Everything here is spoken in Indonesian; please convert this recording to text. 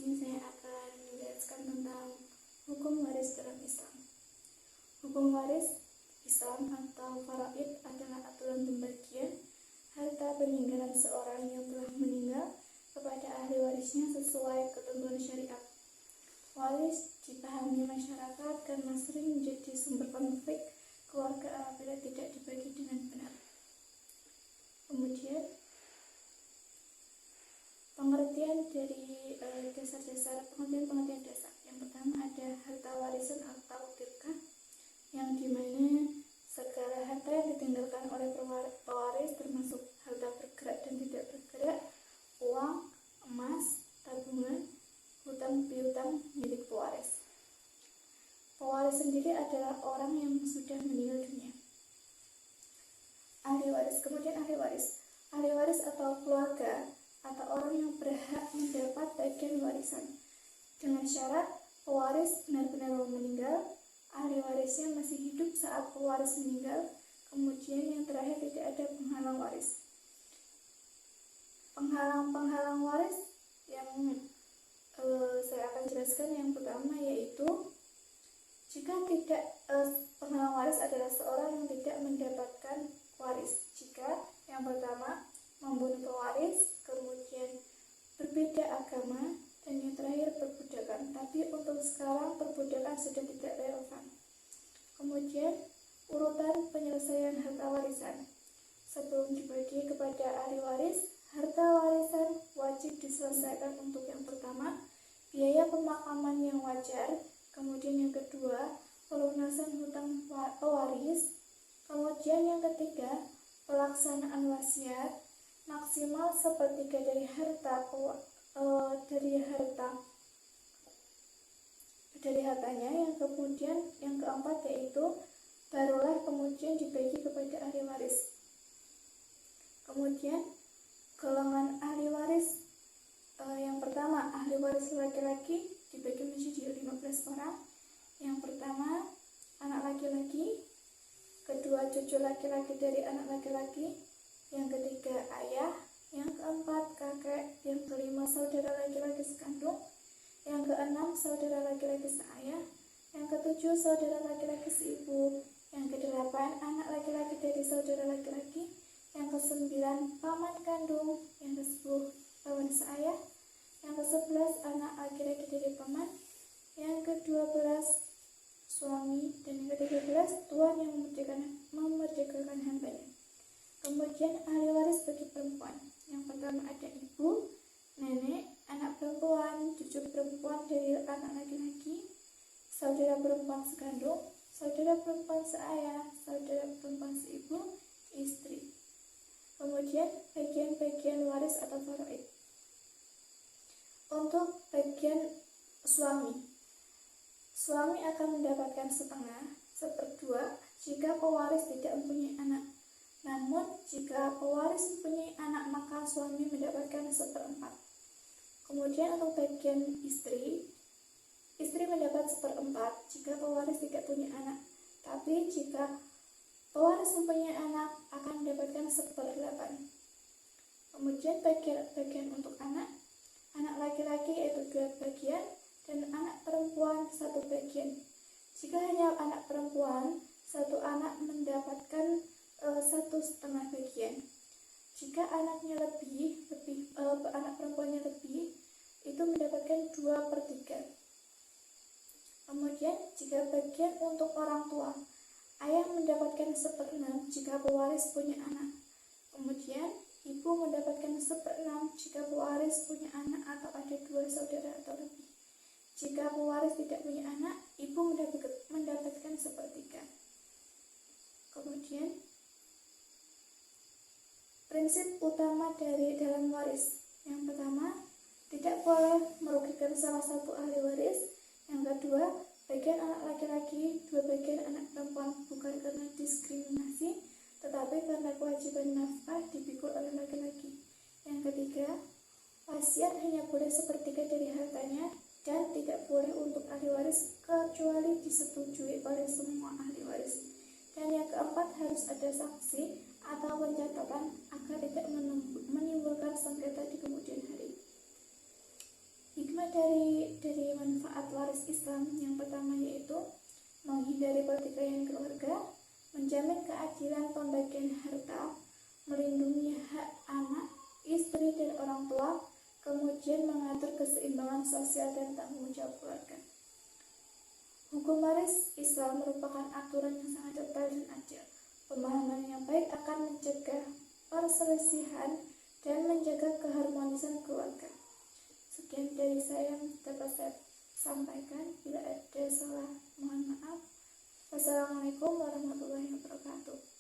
sini saya akan menjelaskan tentang hukum waris dalam Islam. Hukum waris Islam atau faraid adalah aturan pembagian harta peninggalan seorang yang telah meninggal kepada ahli warisnya sesuai ketentuan syariat. Waris dipahami masyarakat karena sering menjadi sumber konflik keluarga apabila tidak dibagi dengan benar. Kemudian pengertian dari pengertian dasar. Yang pertama ada harta warisan atau tirkah, yang dimana segala harta yang ditinggalkan oleh pewaris termasuk harta bergerak dan tidak bergerak, uang, emas, tabungan, hutang piutang milik pewaris. Pewaris sendiri adalah orang yang sudah meninggal dunia. Ahli waris. Kemudian ahli waris. Ahli waris atau keluarga atau orang yang berhak mendapat bagian warisan dengan syarat pewaris benar-benar meninggal, ahli warisnya masih hidup saat pewaris meninggal, kemudian yang terakhir tidak ada penghalang waris. Penghalang waris yang saya akan jelaskan yang pertama yaitu jika tidak penghalang waris adalah seorang yang tidak mendapatkan waris. Jika yang pertama membunuh pewaris, kemudian berbeda agama, dan yang terakhir perbudakan. Tapi untuk sekarang perbudakan sudah tidak relevan. Kemudian urutan penyelesaian harta warisan. Sebelum dibagi kepada ahli waris, harta warisan wajib diselesaikan untuk yang pertama, biaya pemakaman yang wajar, kemudian yang kedua, pelunasan hutang pewaris, kemudian yang ketiga, pelaksanaan wasiat maksimal sepertiga dari hartanya. Yang kemudian yang keempat yaitu barulah kemudian dibagi kepada ahli waris. Kemudian golongan ahli waris, yang pertama ahli waris laki-laki dibagi menjadi 15 orang. Yang pertama anak laki-laki, kedua cucu laki-laki dari anak laki-laki, yang ketiga ayah, yang keempat kakek, yang kelima saudara laki-laki sekandung, yang keenam saudara laki-laki seayah, yang ketujuh saudara laki-laki seibu, yang kedelapan anak laki-laki dari saudara laki-laki, yang kesembilan paman kandung, yang kesepuluh paman seayah, yang ke-11 anak laki-laki dari paman, yang ke-12 suami, dan yang ke-13 tuan yang memerdekakan hambanya. Kemudian ahli waris bagi perempuan. Yang pertama ada ibu, nenek, anak perempuan, cucu perempuan dari anak laki-laki, saudara perempuan sekandung, saudara perempuan seayah, saudara perempuan seibu, istri. Kemudian bagian-bagian waris atau faraid. Untuk bagian suami akan mendapatkan setengah, seperdua jika pewaris tidak mempunyai anak. Namun, jika pewaris mempunyai anak, maka suami mendapatkan seperempat. Kemudian untuk bagian istri mendapat seperempat jika pewaris tidak punya anak. Tapi jika pewaris mempunyai anak, akan mendapatkan 1/8. Kemudian bagian untuk anak laki-laki yaitu 2 bagian, dan anak perempuan 1 bagian. Jika hanya anak perempuan, satu anak mendapatkan 1,5 bagian. Jika anaknya anak perempuannya lebih, itu mendapatkan 2/3. Kemudian jika bagian untuk orang tua, ayah mendapatkan 1/6 jika pewaris punya anak. Kemudian ibu mendapatkan 1/6 jika pewaris punya anak atau ada 2 saudara atau lebih. Jika pewaris tidak punya anak, ibu mendapatkan 1/3. Kemudian prinsip utama dalam waris. Yang pertama, tidak boleh merugikan salah satu ahli waris. Yang kedua, bagian anak laki-laki, 2 bagian anak perempuan, bukan karena diskriminasi, tetapi karena kewajiban nafkah dipikul oleh laki-laki. Yang ketiga, wasiat hanya boleh sepertiga dari hartanya dan tidak boleh untuk ahli waris kecuali disetujui oleh semua ahli waris. Dan yang keempat, harus ada saksi atau pencatatan agar tidak menimbulkan sengketa di kemudian hari. Hikmah dari waris Islam yang pertama yaitu menghindari pertikaian keluarga, menjamin keadilan pembagian harta, melindungi hak anak, istri, dan orang tua, kemudian mengatur keseimbangan sosial dan tanggung jawab keluarga. Hukum waris Islam merupakan aturan yang sangat detail dan adil. Pemahaman yang baik akan mencegah perselisihan dan menjaga keharmonisan keluarga. Sekian dari saya yang dapat saya sampaikan. Bila ada salah, mohon maaf. Wassalamualaikum warahmatullahi wabarakatuh.